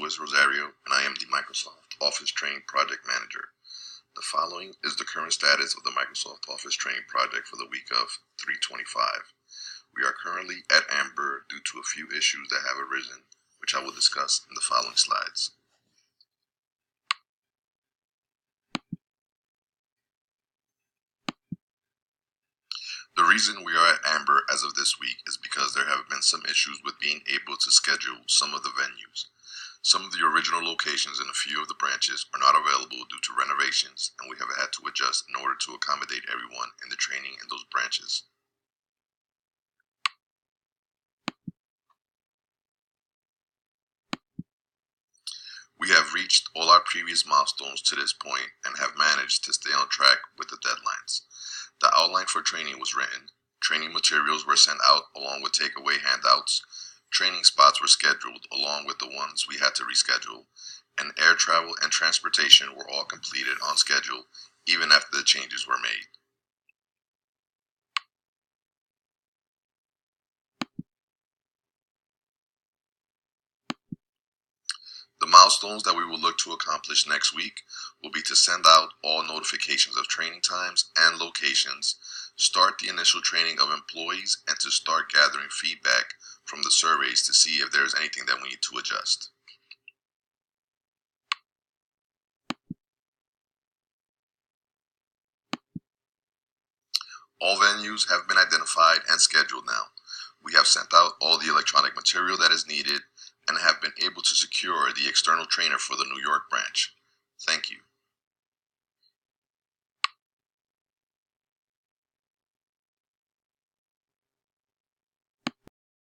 Rosario, and I am the Microsoft Office Training Project Manager. The following is the current status of the Microsoft Office Training Project for the week of 3/25. We are currently at Amber due to a few issues that have arisen, which I will discuss in the following slides. The reason we are at Amber as of this week is because there have been some issues with being able to schedule some of the venues. Some of the original locations in a few of the branches are not available due to renovations, and we have had to adjust in order to accommodate everyone in the training in those branches. We have reached all our previous milestones to this point and have managed to stay on track with the deadlines. The outline for training was written, training materials were sent out along with takeaway handouts, training spots were scheduled along with the ones we had to reschedule, and air travel and transportation were all completed on schedule even after the changes were made. The milestones that we will look to accomplish next week will be to send out all notifications of training times and locations, start the initial training of employees, and to start gathering feedback from the surveys to see if there is anything that we need to adjust. All venues have been identified and scheduled now. We have sent out all the electronic material that is needed and have been able to secure the external trainer for the New York branch. Thank you.